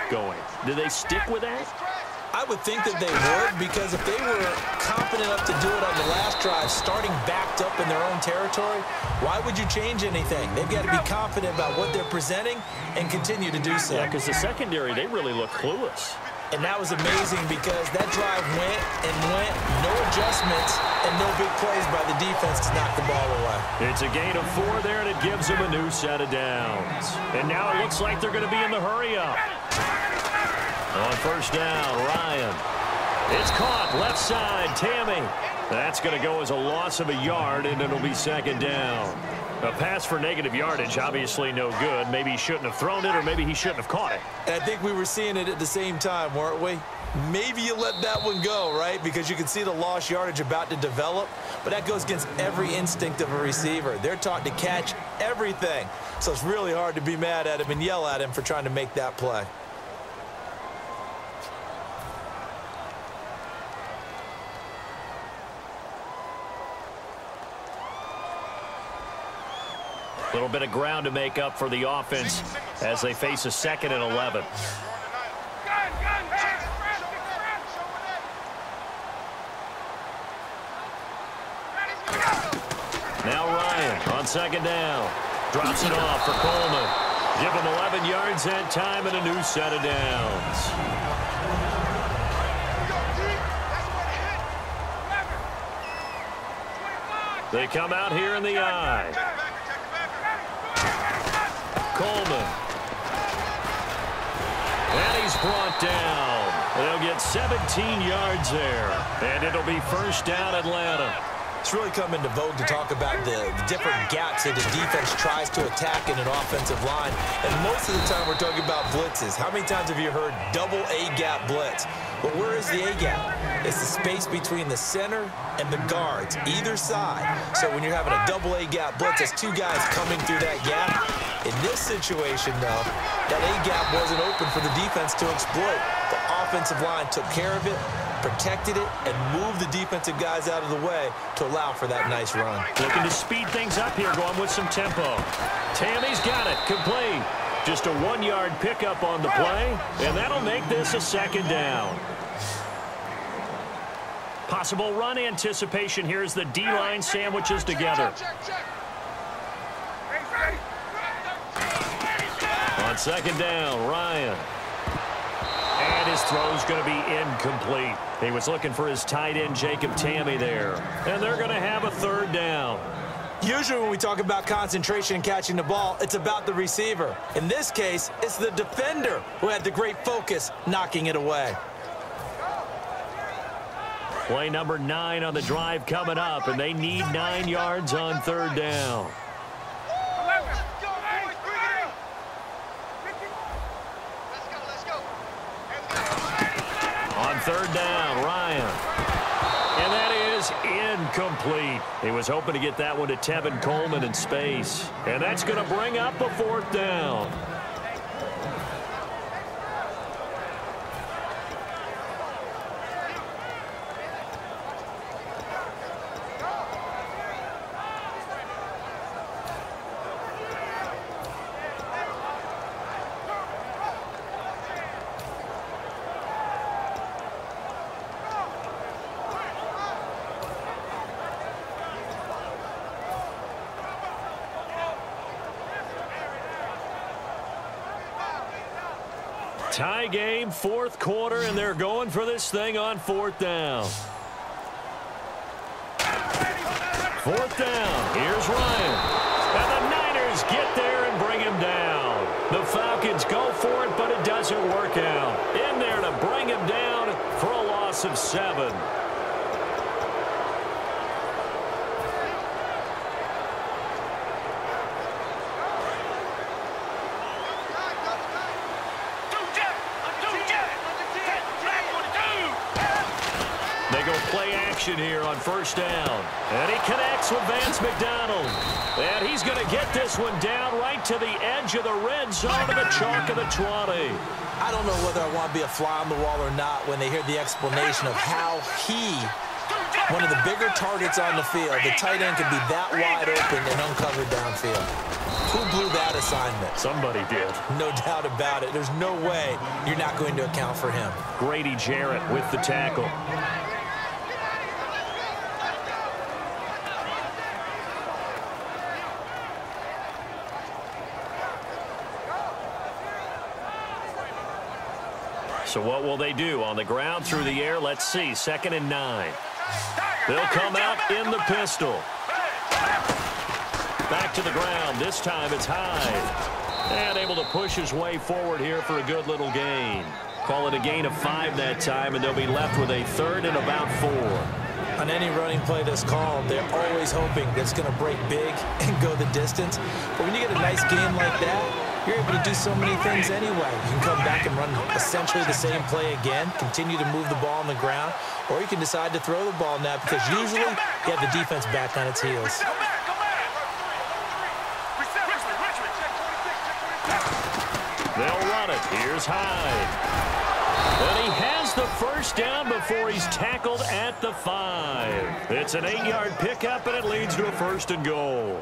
going. Do they stick with that? I would think that they would, because if they were confident enough to do it on the last drive, starting backed up in their own territory, why would you change anything? They've got to be confident about what they're presenting and continue to do so. Yeah, because the secondary, they really look clueless. And that was amazing because that drive went and went, no adjustments, and no big plays by the defense to knock the ball away. It's a gain of 4 there, and it gives them a new set of downs. And now it looks like they're going to be in the hurry-up. On first down, Ryan. It's caught, left side, Tammy. That's going to go as a loss of a yard, and it'll be second down. A pass for negative yardage, obviously no good. Maybe he shouldn't have thrown it, or maybe he shouldn't have caught it. And I think we were seeing it at the same time, weren't we? Maybe you let that one go, right? Because you can see the lost yardage about to develop, but that goes against every instinct of a receiver. They're taught to catch everything, so it's really hard to be mad at him and yell at him for trying to make that play. A little bit of ground to make up for the offense as they face a 2nd and 11. Now Ryan on second down. Drops it off for Coleman. Give him 11 yards that time and a new set of downs. They come out here in the eye. Coleman. And he's brought down. They'll get 17 yards there. And it'll be first down, Atlanta. It's really come into vogue to talk about the different gaps that a defense tries to attack in an offensive line. And most of the time we're talking about blitzes. How many times have you heard double A-gap blitz? But where is the A-gap? It's the space between the center and the guards, either side. So when you're having a double A-gap blitz, there's 2 guys coming through that gap. In this situation, though, that A-gap wasn't open for the defense to exploit. The offensive line took care of it, protected it, and moved the defensive guys out of the way to allow for that nice run. Looking to speed things up here, going with some tempo. Tammy's got it, complete. Just a 1-yard pickup on the play, and that'll make this a second down. Possible run anticipation here as the D-line sandwiches together. On second down, Ryan. And his throw's going to be incomplete. He was looking for his tight end, Jacob Tammy, there. And they're going to have a third down. Usually when we talk about concentration and catching the ball, it's about the receiver. In this case, it's the defender who had the great focus knocking it away. Play number 9 on the drive coming up, and they need 9 yards on third down. On third down, Ryan. And that is incomplete. He was hoping to get that one to Tevin Coleman in space. And that's going to bring up a 4th down. Tie game, 4th quarter, and they're going for this thing on 4th down. 4th down. Here's Ryan. And the Niners get there and bring him down. The Falcons go for it, but it doesn't work out. In there to bring him down for a loss of 7. Play action here on first down. And he connects with Vance McDonald. And he's going to get this one down right to the edge of the red zone to the chalk of the 20. I don't know whether I want to be a fly on the wall or not when they hear the explanation of how one of the bigger targets on the field, the tight end, could be that wide open and uncovered downfield. Who blew that assignment? Somebody did. No doubt about it. There's no way you're not going to account for him. Grady Jarrett with the tackle. So what will they do? On the ground, through the air, let's see. 2nd and 9. They'll come out in the pistol. Back to the ground. This time it's Hyde. And able to push his way forward here for a good little gain. Call it a gain of 5 that time, and they'll be left with a 3rd and about 4. On any running play that's called, they're always hoping that it's going to break big and go the distance. But when you get a nice game like that, you're able to do so many things anyway. You can come back and run essentially the same play again, continue to move the ball on the ground, or you can decide to throw the ball now because usually you have the defense back on its heels. They'll run it. Here's Hyde. And he has the first down before he's tackled at the 5. It's an 8-yard pickup, and it leads to a 1st and goal.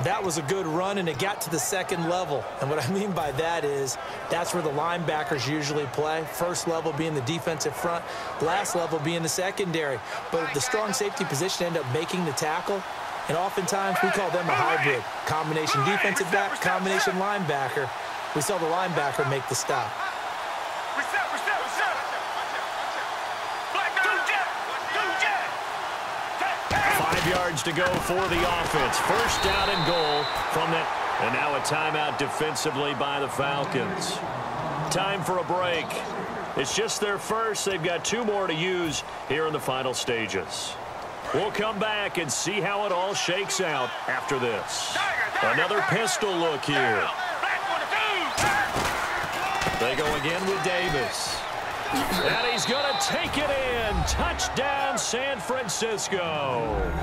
That was a good run, and it got to the 2nd level. And what I mean by that is that's where the linebackers usually play. First level being the defensive front, last level being the secondary. But the strong safety position ended up making the tackle, and oftentimes we call them a hybrid. Combination defensive back, combination linebacker. We saw the linebacker make the stop. 5 yards to go for the offense. 1st down and goal from that. And now a timeout defensively by the Falcons. Time for a break. It's just their first. They've got 2 more to use here in the final stages. We'll come back and see how it all shakes out after this. Another pistol look here. They go again with Davis. And he's going to take it in. Touchdown, San Francisco.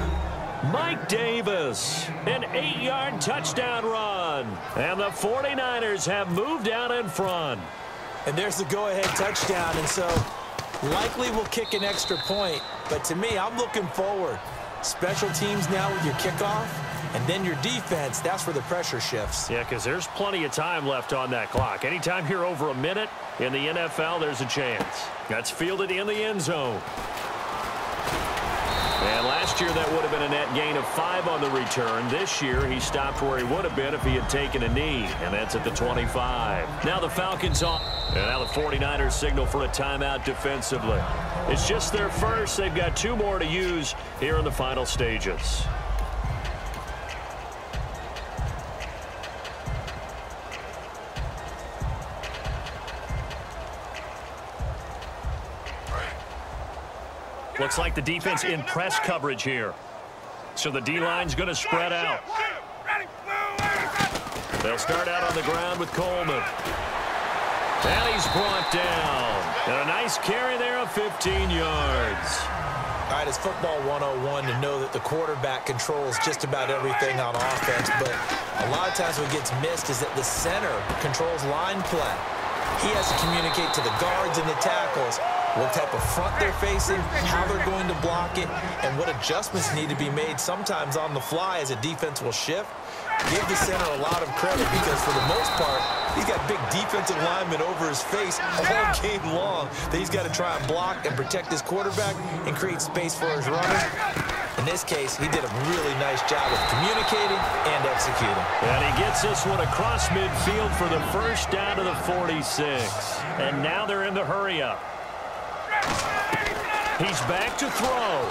Mike Davis, an 8-yard touchdown run. And the 49ers have moved out in front. And there's the go-ahead touchdown. And so likely will kick an extra point. But to me, I'm looking forward. Special teams now with your kickoff. And then your defense, that's where the pressure shifts. Yeah, because there's plenty of time left on that clock. Anytime you're over a minute in the NFL, there's a chance. That's fielded in the end zone. And last year, that would have been a net gain of 5 on the return. This year, he stopped where he would have been if he had taken a knee, and that's at the 25. Now the Falcons on. And now the 49ers signal for a timeout defensively. It's just their first. They've got 2 more to use here in the final stages. Looks like the defense in press coverage here. So the D-line's going to spread out. They'll start out on the ground with Coleman. And he's brought down. And a nice carry there of 15 yards. All right, it's football 101 to know that the quarterback controls just about everything on offense. But a lot of times what gets missed is that the center controls line play. He has to communicate to the guards and the tackles what type of front they're facing, how they're going to block it, and what adjustments need to be made sometimes on the fly as a defense will shift. Give the center a lot of credit because for the most part, he's got big defensive linemen over his face all game long that he's got to try and block and protect his quarterback and create space for his runners. In this case, he did a really nice job of communicating and executing. And he gets this one across midfield for the first down to the 46. And now they're in the hurry-up. He's back to throw.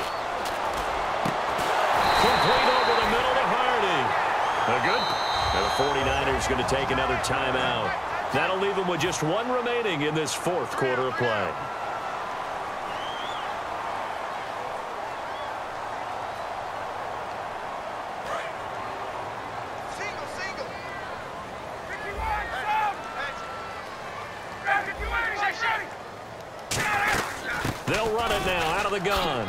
Complete over the middle to Hardy. Good. And the 49ers going to take another timeout. That'll leave them with just 1 remaining in this 4th quarter of play. They'll run it now out of the gun.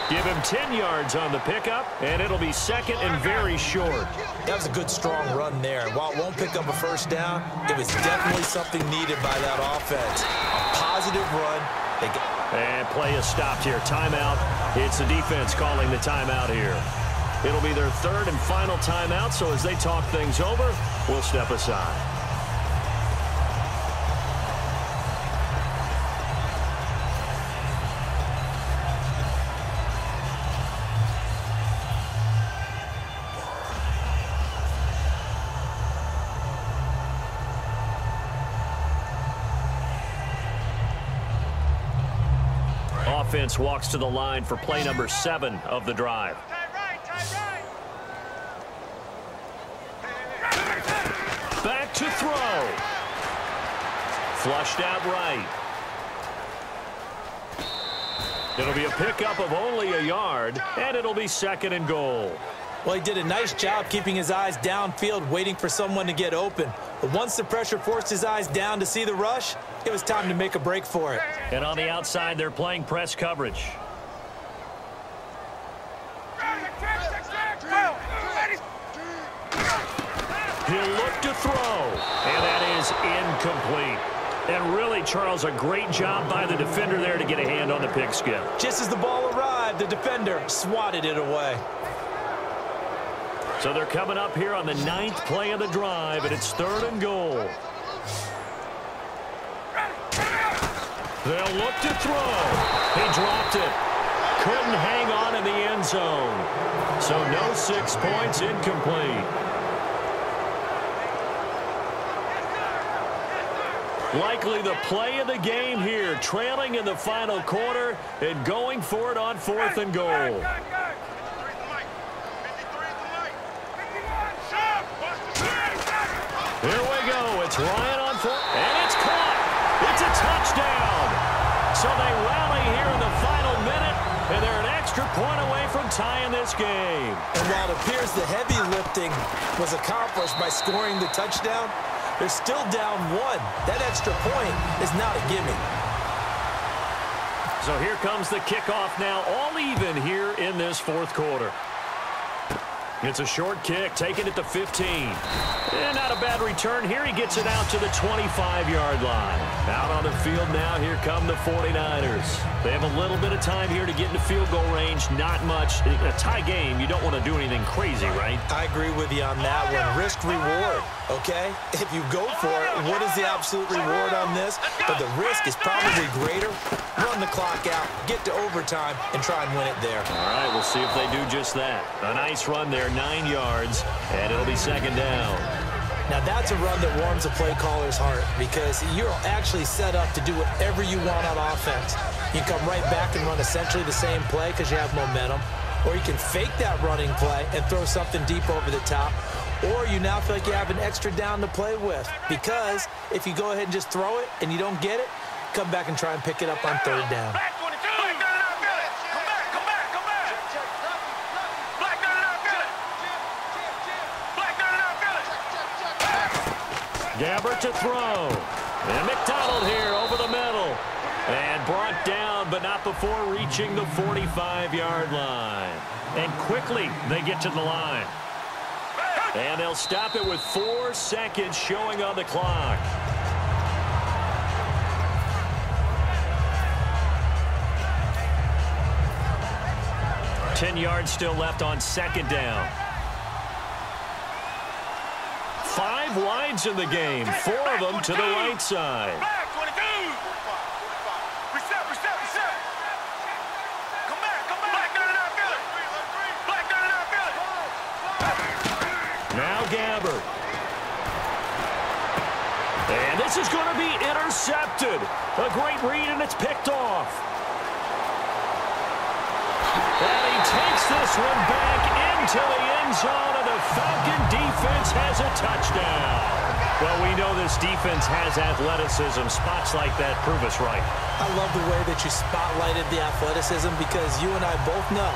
Give him 10 yards on the pickup, and it'll be 2nd and very short. That was a good, strong run there. While it won't pick up a first down, it was definitely something needed by that offense. A positive run. And play is stopped here. Timeout. It's the defense calling the timeout here. It'll be their third and final timeout, so as they talk things over, we'll step aside. Offense walks to the line for play number 7 of the drive. Back to throw. Flushed out right. It'll be a pickup of only a yard, and it'll be 2nd and goal. Well, he did a nice job keeping his eyes downfield, waiting for someone to get open. But once the pressure forced his eyes down to see the rush, it was time to make a break for it. And on the outside, they're playing press coverage. He'll look to throw, and that is incomplete. And really, Charles, a great job by the defender there to get a hand on the pigskin. Just as the ball arrived, the defender swatted it away. So they're coming up here on the 9th play of the drive, and it's 3rd and goal. They'll look to throw. He dropped it. Couldn't hang on in the end zone. So no 6 points, incomplete. Likely the play of the game here, trailing in the final quarter and going for it on 4th and goal. Here we go. It's Ryan on 4, and it's caught. It's a touchdown. So they rally here in the final minute, and they're an extra point away from tying this game. And while it appears the heavy lifting was accomplished by scoring the touchdown, they're still down 1. That extra point is not a gimme. So here comes the kickoff now, all even here in this 4th quarter. It's a short kick, taking it to 15. And not a bad return here. He gets it out to the 25-yard line. Out on the field now, here come the 49ers. They have a little bit of time here to get into field goal range. Not much. In a tie game, you don't want to do anything crazy, right? I agree with you on that one. Risk-reward, okay? If you go for it, what is the absolute reward on this? But the risk is probably greater. Run the clock out, get to overtime, and try and win it there. All right, we'll see if they do just that. A nice run there, 9 yards, and it'll be 2nd down. Now, that's a run that warms a play caller's heart because you're actually set up to do whatever you want on offense. You can come right back and run essentially the same play because you have momentum, or you can fake that running play and throw something deep over the top, or you now feel like you have an extra down to play with because if you go ahead and just throw it and you don't get it, come back and try and pick it up on 3rd down. Gabbert to throw. And McDonald here over the middle. And brought down, but not before reaching the 45-yard line. And quickly they get to the line. And they'll stop it with 4 seconds showing on the clock. Ten yards still left on 2nd down. 5 wides in the game, 4 of them to the right side. Now Gabbert. And this is going to be intercepted. A great read, and it's picked off. And he takes this one back into the end zone, and the Falcon defense has a touchdown. Well, we know this defense has athleticism. Spots like that prove us right. I love the way that you spotlighted the athleticism because you and I both know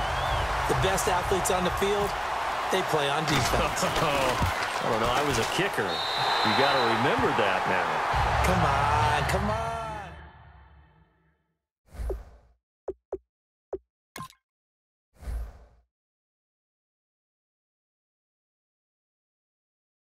the best athletes on the field, they play on defense. I don't know. I was a kicker. You got to remember that now. Come on, come on.